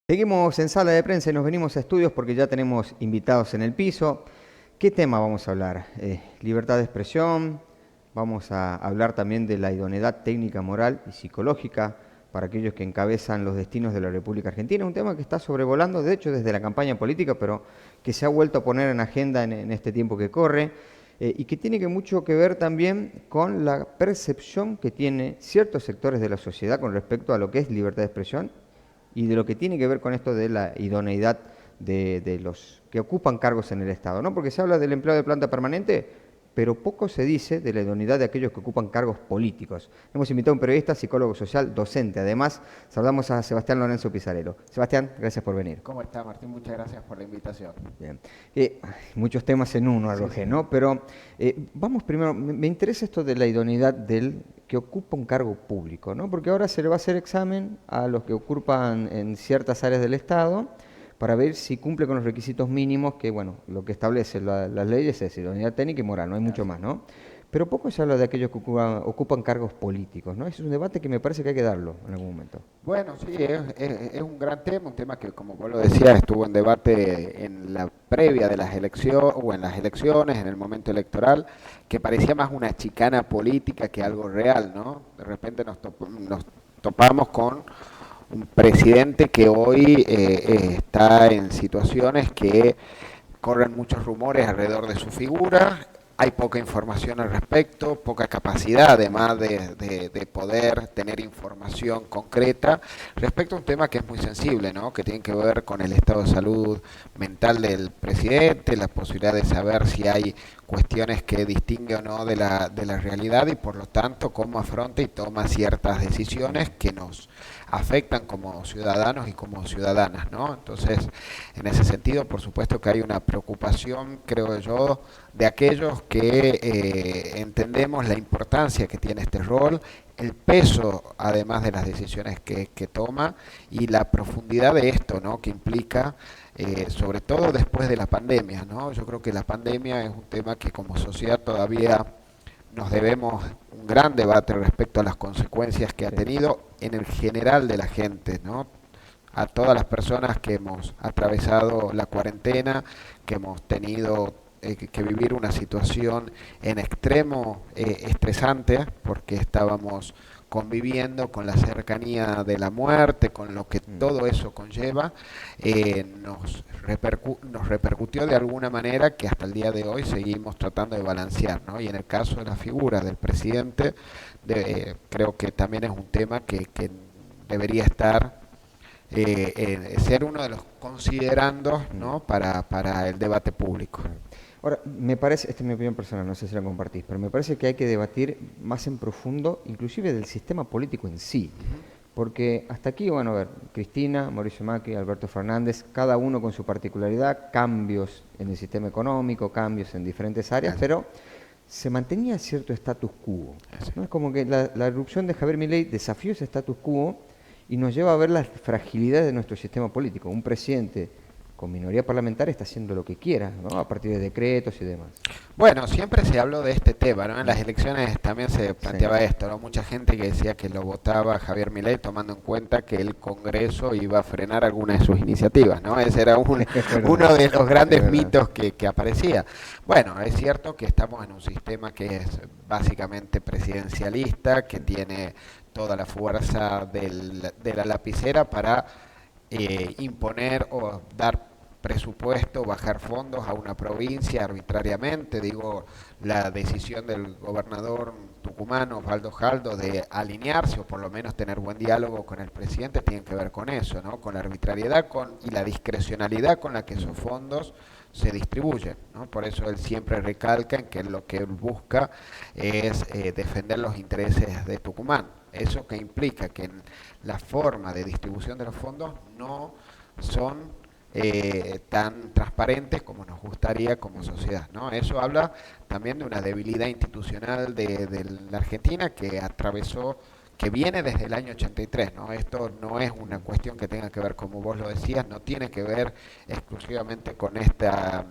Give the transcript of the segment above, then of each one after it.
Seguimos en sala de prensa y nos venimos a estudios porque ya tenemos invitados en el piso. ¿Qué tema vamos a hablar? Libertad de expresión, vamos a hablar también de la idoneidad técnica, moral y psicológica para aquellos que encabezan los destinos de la República Argentina, un tema que está sobrevolando, de hecho, desde la campaña política, pero que se ha vuelto a poner en agenda en este tiempo que corre, y que tiene mucho que ver también con la percepción que tienen ciertos sectores de la sociedad con respecto a lo que es libertad de expresión y de lo que tiene que ver con esto de la idoneidad de los que ocupan cargos en el Estado, ¿no? Porque se habla del empleo de planta permanente, pero poco se dice de la idoneidad de aquellos que ocupan cargos políticos. Hemos invitado a un periodista, psicólogo social, docente. Además, saludamos a Sebastián Lorenzo Pizarello. Sebastián, gracias por venir. ¿Cómo está, Martín? Muchas gracias por la invitación. Bien. Muchos temas en uno, Sí, arrojé, sí. ¿no? Pero vamos primero, me interesa esto de la idoneidad del que ocupa un cargo público, ¿no? Porque ahora se le va a hacer examen a los que ocupan en ciertas áreas del Estado para ver si cumple con los requisitos mínimos que, bueno, lo que establece las leyes es idoneidad técnica y moral, no hay mucho Así. más, ¿no? Pero poco se habla de aquellos que ocupan cargos políticos, ¿no? Ese es un debate que me parece que hay que darlo en algún momento. Bueno, sí, es un gran tema, un tema que, como vos lo decías, estuvo en debate en la previa de las elecciones, o en las elecciones, en el momento electoral, que parecía más una chicana política que algo real, ¿no? De repente nos topamos con un presidente que hoy está en situaciones que corren muchos rumores alrededor de su figura, hay poca información al respecto, poca capacidad además de poder tener información concreta respecto a un tema que es muy sensible, ¿no? Que tiene que ver con el estado de salud mental del presidente, la posibilidad de saber si hay cuestiones que distingue o no de la realidad y por lo tanto cómo afronta y toma ciertas decisiones que nos afectan como ciudadanos y como ciudadanas, ¿no? Entonces, en ese sentido, por supuesto que hay una preocupación, creo yo, de aquellos que entendemos la importancia que tiene este rol, el peso, además de las decisiones que toma, y la profundidad de esto, ¿no? Que implica, sobre todo después de la pandemia, ¿no? Yo creo que la pandemia es un tema que como sociedad todavía nos debemos un gran debate respecto a las consecuencias que ha Sí. tenido en el general de la gente, ¿no? A todas las personas que hemos atravesado la cuarentena, que hemos tenido que vivir una situación en extremo estresante, porque estábamos conviviendo con la cercanía de la muerte, con lo que Mm. todo eso conlleva, nos repercutió de alguna manera que hasta el día de hoy seguimos tratando de balancear, ¿no? Y en el caso de la figura del presidente, creo que también es un tema que debería estar ser uno de los considerandos, Mm. ¿no? para el debate público. Ahora, me parece, esta es mi opinión personal, no sé si la compartís, pero me parece que hay que debatir más en profundo, inclusive del sistema político en sí. Ujú. Porque hasta aquí, bueno, a ver, Cristina, Mauricio Macri, Alberto Fernández, cada uno con su particularidad, cambios en el sistema económico, cambios en diferentes áreas, Así, pero se mantenía cierto status quo, así. ¿no? Es como que la irrupción de Javier Milei desafió ese status quo y nos lleva a ver las fragilidades de nuestro sistema político. Un presidente con minoría parlamentaria está haciendo lo que quiera, ¿no? A partir de decretos y demás. Bueno, siempre se habló de este tema, ¿no? En las Mm. elecciones también se Sí, planteaba esto, ¿no? Mucha gente que decía que lo votaba Javier Milei tomando en cuenta que el Congreso iba a frenar alguna de sus iniciativas, ¿no? Ese era es verdad, uno de los es grandes verdad. mitos que aparecía. Bueno, es cierto que estamos en un sistema que es básicamente presidencialista, que tiene toda la fuerza de la lapicera para imponer o dar presupuesto, bajar fondos a una provincia arbitrariamente. Digo, la decisión del gobernador tucumano, Osvaldo Jaldo, de alinearse o por lo menos tener buen diálogo con el presidente tiene que ver con eso, ¿no? Con la arbitrariedad y la discrecionalidad con la que esos fondos se distribuyen, ¿no? Por eso él siempre recalca en que lo que él busca es defender los intereses de Tucumán. Eso que implica que en la forma de distribución de los fondos no son tan transparentes como nos gustaría como sociedad, ¿no? Eso habla también de una debilidad institucional de la Argentina que atravesó, que viene desde el año 83, ¿no? Esto no es una cuestión que tenga que ver, como vos lo decías, no tiene que ver exclusivamente con esta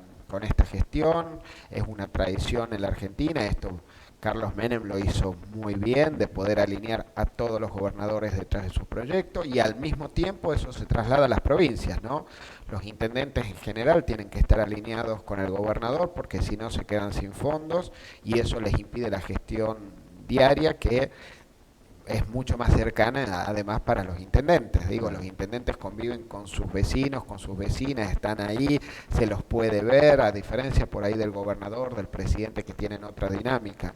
gestión, es una tradición en la Argentina, esto Carlos Menem lo hizo muy bien, de poder alinear a todos los gobernadores detrás de su proyecto, y al mismo tiempo eso se traslada a las provincias, ¿no? Los intendentes en general tienen que estar alineados con el gobernador porque si no se quedan sin fondos y eso les impide la gestión diaria que es mucho más cercana además para los intendentes. Digo, los intendentes conviven con sus vecinos, con sus vecinas, están ahí, se los puede ver, a diferencia por ahí del gobernador, del presidente que tienen otra dinámica.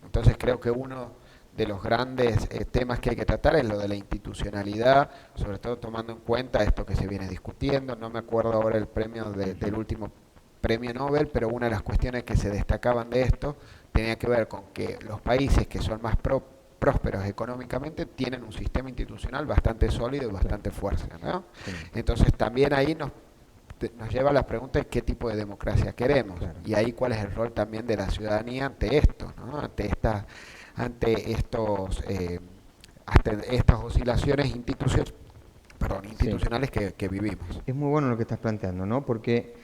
Entonces creo que uno de los grandes temas que hay que tratar es lo de la institucionalidad, sobre todo tomando en cuenta esto que se viene discutiendo. No me acuerdo ahora el premio del último premio Nobel, pero una de las cuestiones que se destacaban de esto tenía que ver con que los países que son más prósperos económicamente tienen un sistema institucional bastante sólido y bastante fuerte, ¿no? Sí. Entonces también ahí nos lleva a la pregunta de qué tipo de democracia queremos, Claro. y ahí cuál es el rol también de la ciudadanía ante esto, ¿no? Ante estas oscilaciones Sí. institucionales que vivimos. Es muy bueno lo que estás planteando, ¿no? Porque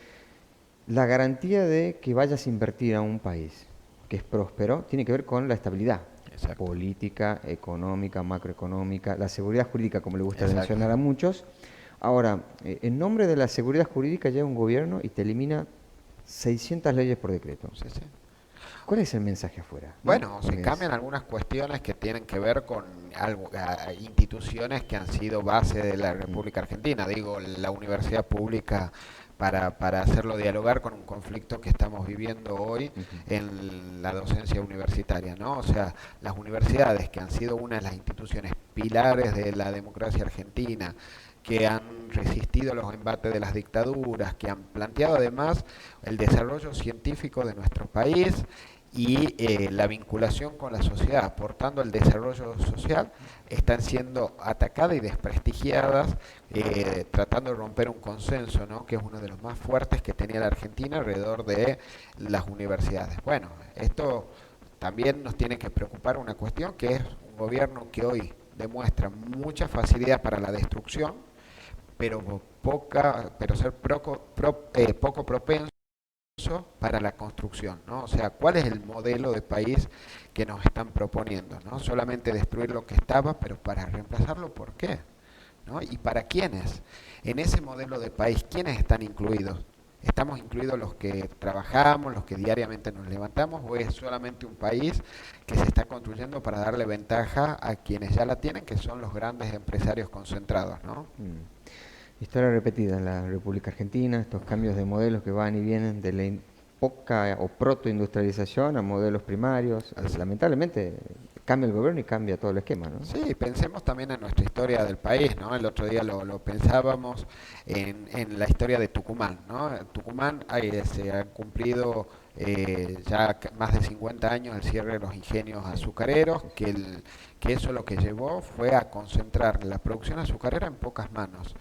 la garantía de que vayas a invertir a un país que es próspero tiene que ver con la estabilidad Exacto. política, económica, macroeconómica, la seguridad jurídica, como le gusta Exacto. mencionar a muchos. Ahora, en nombre de la seguridad jurídica llega un gobierno y te elimina 600 leyes por decreto. Sí, sí. ¿Cuál es el mensaje afuera? ¿No? Bueno, se Es- cambian algunas cuestiones que tienen que ver con instituciones que han sido base de la Mm, República Argentina. Digo, la universidad pública para hacerlo dialogar con un conflicto que estamos viviendo hoy ujú. en la docencia universitaria, ¿no? O sea, las universidades que han sido una de las instituciones pilares de la democracia argentina, que han resistido los embates de las dictaduras, que han planteado además el desarrollo científico de nuestro país y la vinculación con la sociedad, aportando el desarrollo social, están siendo atacadas y desprestigiadas, tratando de romper un consenso, ¿no? Que es uno de los más fuertes que tenía la Argentina alrededor de las universidades. Bueno, esto también nos tiene que preocupar una cuestión que es un gobierno que hoy demuestra mucha facilidad para la destrucción, pero ser poco propenso para la construcción, ¿no? O sea, ¿cuál es el modelo de país que nos están proponiendo? ¿No? Solamente destruir lo que estaba, pero para reemplazarlo, ¿por qué? ¿No? ¿Y para quiénes? En ese modelo de país, ¿quiénes están incluidos? ¿Estamos incluidos los que trabajamos, los que diariamente nos levantamos, o es solamente un país que se está construyendo para darle ventaja a quienes ya la tienen, que son los grandes empresarios concentrados, ¿no? Mm. Historia repetida en la República Argentina, estos cambios de modelos que van y vienen de la poca o protoindustrialización a modelos primarios. Así. Lamentablemente cambia el gobierno y cambia todo el esquema, ¿no? Sí, pensemos también en nuestra historia del país, ¿no? El otro día lo pensábamos en la historia de Tucumán, ¿no? En Tucumán se han cumplido más de 50 años el cierre de los ingenios azucareros, que eso lo que llevó fue a concentrar la producción azucarera en pocas manos.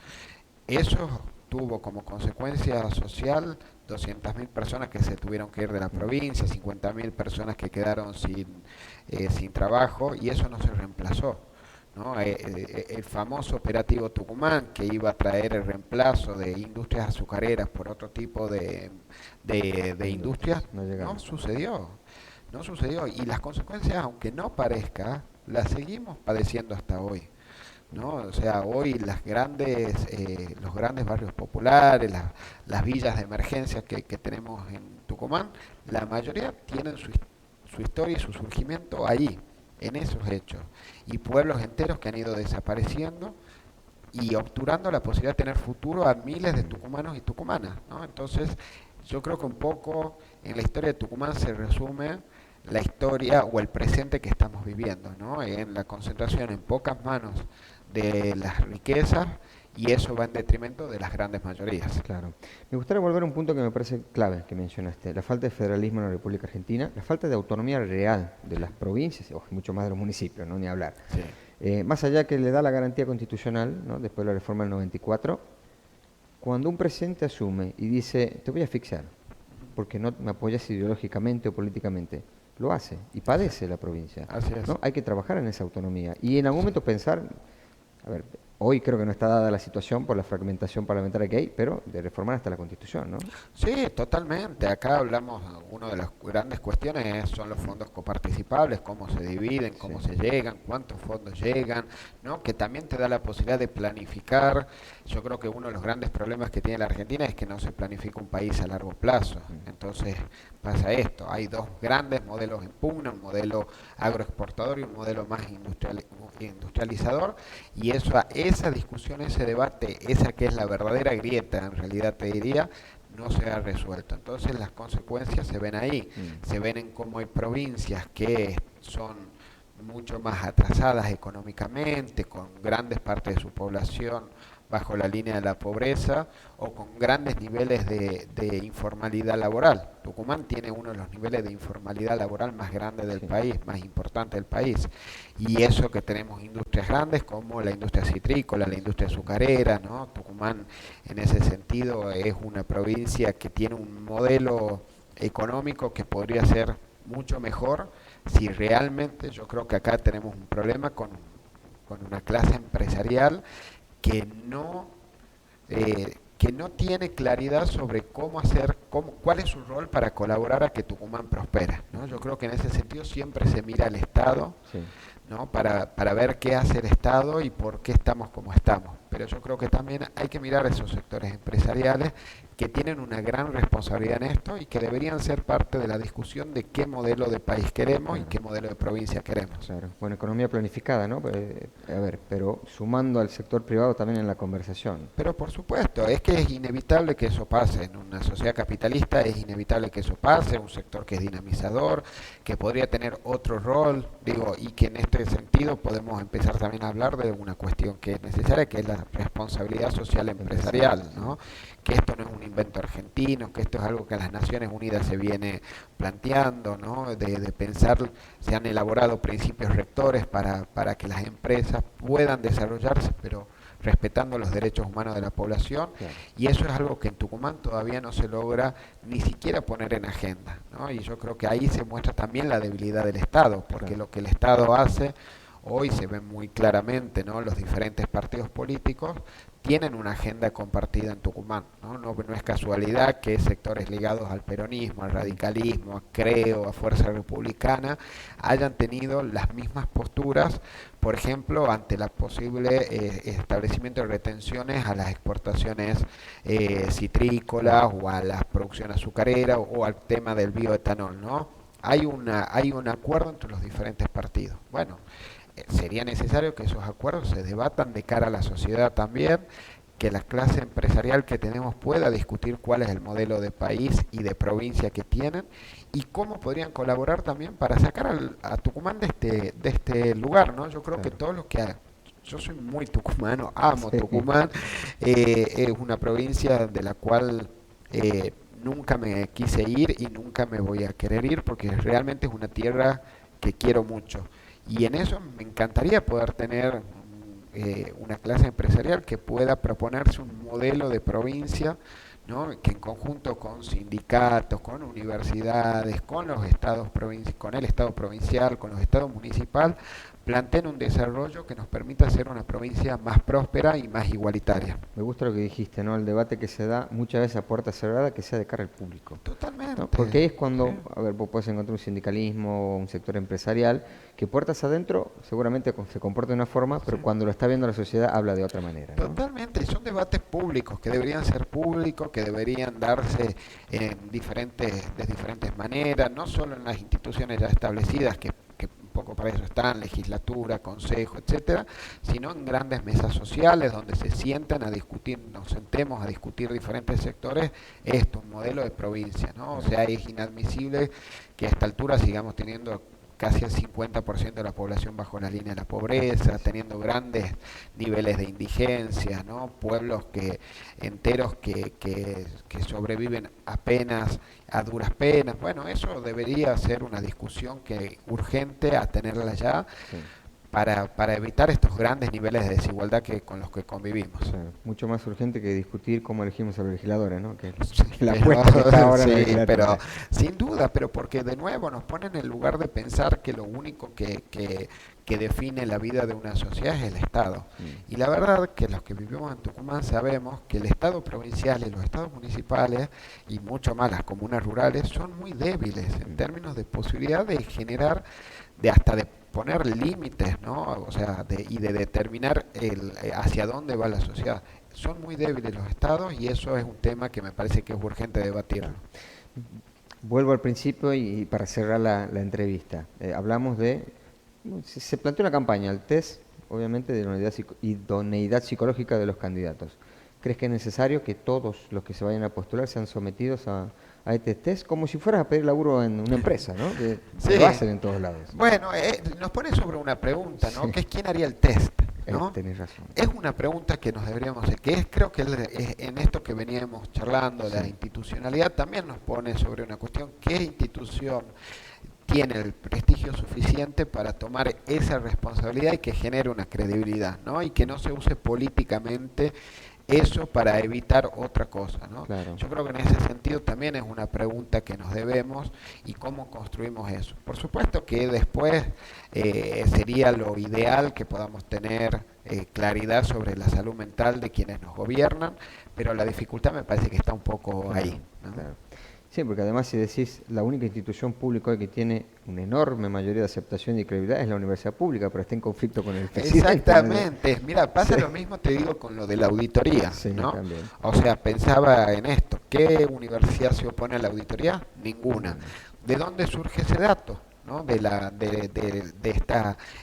Eso tuvo como consecuencia social 200.000 personas que se tuvieron que ir de la provincia, 50.000 personas que quedaron sin trabajo, y eso no se reemplazó, ¿no? El famoso operativo Tucumán, que iba a traer el reemplazo de industrias azucareras por otro tipo de industrias, No no llegaron. sucedió. No sucedió, y las consecuencias, aunque no parezca, las seguimos padeciendo hasta hoy, ¿no? O sea, hoy los grandes barrios populares, las villas de emergencia que tenemos en Tucumán, la mayoría tienen su historia y su surgimiento ahí, en esos hechos. Y pueblos enteros que han ido desapareciendo y obturando la posibilidad de tener futuro a miles de tucumanos y tucumanas, ¿no? Entonces, yo creo que un poco en la historia de Tucumán se resume la historia o el presente que estamos viviendo, ¿no? En la concentración en pocas manos de las riquezas, y eso va en detrimento de las grandes mayorías. Claro. Me gustaría volver a un punto que me parece clave que mencionaste, la falta de federalismo en la República Argentina, la falta de autonomía real de las provincias, o mucho más de los municipios, no ni hablar. Sí, Más allá que le da la garantía constitucional, ¿no? Después de la reforma del 94, cuando un presidente asume y dice, te voy a asfixiar, porque no me apoyas ideológicamente o políticamente, lo hace y padece la provincia, así es. ¿no? Hay que trabajar en esa autonomía y en algún momento pensar, a ver, Hoy creo que no está dada la situación por la fragmentación parlamentaria que hay, pero de reformar hasta la Constitución, ¿no? Sí, totalmente. Acá hablamos, una de las grandes cuestiones son los fondos coparticipables, cómo se dividen, Sí. cómo se llegan, cuántos fondos llegan, ¿no? Que también te da la posibilidad de planificar. Yo creo que uno de los grandes problemas que tiene la Argentina es que no se planifica un país a largo plazo. Entonces pasa esto, hay dos grandes modelos en pugna, un modelo agroexportador y un modelo más industrializador, y esa discusión, ese debate, esa que es la verdadera grieta, en realidad te diría, no se ha resuelto. Entonces las consecuencias se ven ahí, se ven en cómo hay provincias que son mucho más atrasadas económicamente, con grandes partes de su población bajo la línea de la pobreza o con grandes niveles de informalidad laboral. Tucumán tiene uno de los niveles de informalidad laboral más grandes del Sí. país, más importante del país. Y eso que tenemos industrias grandes como la industria citrícola, la industria azucarera, ¿no? Tucumán en ese sentido es una provincia que tiene un modelo económico que podría ser mucho mejor si realmente, yo creo que acá tenemos un problema con una clase empresarial que que no tiene claridad sobre cómo hacer, cuál es su rol para colaborar a que Tucumán prospere, ¿no? Yo creo que en ese sentido siempre se mira al Estado, Sí. ¿no? Para ver qué hace el Estado y por qué estamos como estamos. Pero yo creo que también hay que mirar a esos sectores empresariales que tienen una gran responsabilidad en esto y que deberían ser parte de la discusión de qué modelo de país queremos y Claro. qué modelo de provincia queremos. Claro. Bueno, economía planificada, ¿no? A ver, pero sumando al sector privado también en la conversación. Pero por supuesto, es que es inevitable que eso pase. En una sociedad capitalista es inevitable que eso pase, un sector que es dinamizador, que podría tener otro rol, digo, y que en este sentido podemos empezar también a hablar de una cuestión que es necesaria, que es la responsabilidad social empresarial, ¿no? Que esto no es un invento argentino, que esto es algo que las Naciones Unidas se viene planteando, ¿no? De pensar, se han elaborado principios rectores para que las empresas puedan desarrollarse, pero respetando los derechos humanos de la población, Claro. y eso es algo que en Tucumán todavía no se logra ni siquiera poner en agenda, ¿no? Y yo creo que ahí se muestra también la debilidad del Estado, porque Claro. lo que el Estado hace hoy se ve muy claramente, ¿no? Los diferentes partidos políticos tienen una agenda compartida en Tucumán, ¿no? No es casualidad que sectores ligados al peronismo, al radicalismo, a Creo, a Fuerza Republicana, hayan tenido las mismas posturas, por ejemplo, ante la posible establecimiento de retenciones a las exportaciones citrícolas o a la producción azucarera o al tema del bioetanol, ¿no? Hay un acuerdo entre los diferentes partidos. Bueno, sería necesario que esos acuerdos se debatan de cara a la sociedad también, que la clase empresarial que tenemos pueda discutir cuál es el modelo de país y de provincia que tienen y cómo podrían colaborar también para sacar a Tucumán de este lugar, ¿no? Yo creo que Claro. todos los que... Yo soy muy tucumano, amo Sí. Tucumán, es una provincia de la cual nunca me quise ir y nunca me voy a querer ir porque realmente es una tierra que quiero mucho. Y en eso me encantaría poder tener una clase empresarial que pueda proponerse un modelo de provincia, ¿no? Que en conjunto con sindicatos, con universidades, con los estados con el estado provincial, con los estados municipal, planteen un desarrollo que nos permita ser una provincia más próspera y más igualitaria. Me gusta lo que dijiste, ¿no? El debate que se da muchas veces a puerta cerrada, que sea de cara al público, ¿no? Totalmente. Porque ahí es cuando, Sí. a ver, vos podés encontrar un sindicalismo o un sector empresarial que puertas adentro seguramente se comporta de una forma, pero Sí. cuando lo está viendo la sociedad habla de otra manera, ¿no? Totalmente, y son debates públicos que deberían ser públicos, que deberían darse de diferentes maneras, no solo en las instituciones ya establecidas, que un poco para eso están, legislatura, consejo, etcétera, sino en grandes mesas sociales donde se sientan a discutir, nos sentemos a discutir diferentes sectores, esto, un modelo de provincia, ¿no? O sea, es inadmisible que a esta altura sigamos teniendo casi el 50% de la población bajo la línea de la pobreza, teniendo grandes niveles de indigencia, ¿no? Pueblos enteros que sobreviven apenas, a duras penas. Bueno, eso debería ser una discusión urgente a tenerla ya, Sí. para evitar estos grandes niveles de desigualdad con los que convivimos. O sea, mucho más urgente que discutir cómo elegimos a los legisladores, ¿no? Que Sí, la pero, apuesta que está ahora en la sí, legislatura. pero sin duda, pero porque de nuevo nos pone en el lugar de pensar que lo único que define la vida de una sociedad es el Estado. Mm. Y la verdad que los que vivimos en Tucumán sabemos que el Estado provincial y los estados municipales, y mucho más las comunas rurales, son muy débiles en términos de posibilidad de generar, de poner límites, ¿no? O sea, y de determinar hacia dónde va la sociedad. Son muy débiles los estados y eso es un tema que me parece que es urgente debatirlo. Vuelvo al principio y para cerrar la entrevista. Hablamos de, se planteó una campaña, el test, obviamente, de idoneidad psicológica de los candidatos. ¿Crees que es necesario que todos los que se vayan a postular sean sometidos a este test? Como si fueras a pedir laburo en una empresa, ¿no? Que Sí. lo hacen en todos lados. Bueno, nos pone sobre una pregunta, ¿no? Sí. Que es quién haría el test, ¿no? Tenés razón. Es una pregunta que nos deberíamos hacer, que es, creo que en esto que veníamos charlando, la institucionalidad, también nos pone sobre una cuestión, ¿qué institución tiene el prestigio suficiente para tomar esa responsabilidad y que genere una credibilidad, ¿no? Y que no se use políticamente eso para evitar otra cosa, ¿no? Claro. Yo creo que en ese sentido también es una pregunta que nos debemos y cómo construimos eso. Por supuesto que después sería lo ideal que podamos tener claridad sobre la salud mental de quienes nos gobiernan, pero la dificultad me parece que está un poco ahí, ¿no? Claro. Sí, porque además si decís la única institución pública hoy que tiene una enorme mayoría de aceptación y credibilidad es la universidad pública, pero está en conflicto con el presidente. Exactamente. Mira, pasa lo mismo, te digo, con lo de la auditoría, Sí, ¿no? también. O sea, pensaba en esto. ¿Qué universidad se opone a la auditoría? Ninguna. ¿De dónde surge ese dato? ¿No?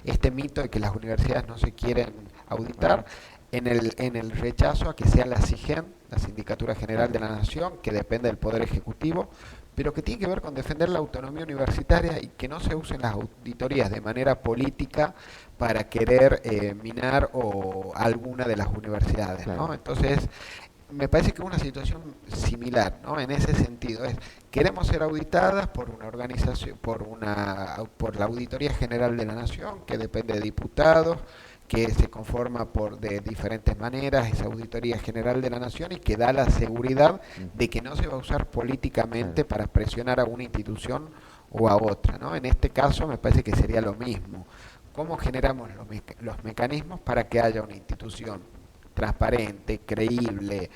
Este mito de que las universidades no se quieren auditar, en el rechazo a que sea la SIGEN, la Sindicatura General de la Nación, que depende del Poder Ejecutivo, pero que tiene que ver con defender la autonomía universitaria y que no se usen las auditorías de manera política para querer minar alguna de las universidades, Claro. ¿no? Entonces, me parece que es una situación similar, ¿no? En ese sentido, queremos ser auditadas por una organización, por la Auditoría General de la Nación, que depende de diputados, que se conforma de diferentes maneras, esa Auditoría General de la Nación, y que da la seguridad de que no se va a usar políticamente para presionar a una institución o a otra, ¿no? En este caso me parece que sería lo mismo. ¿Cómo generamos los mecanismos para que haya una institución transparente, creíble,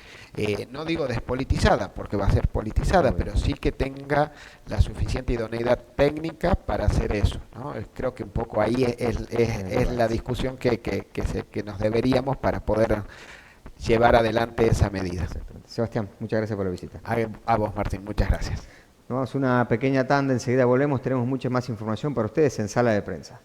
no digo despolitizada, porque va a ser politizada, pero sí que tenga la suficiente idoneidad técnica para hacer eso, ¿no? Creo que un poco ahí es la discusión que nos deberíamos para poder llevar adelante esa medida. Sebastián, muchas gracias por la visita. A vos, Martín, muchas gracias. Nos vamos a una pequeña tanda, enseguida volvemos, tenemos mucha más información para ustedes en Sala de Prensa.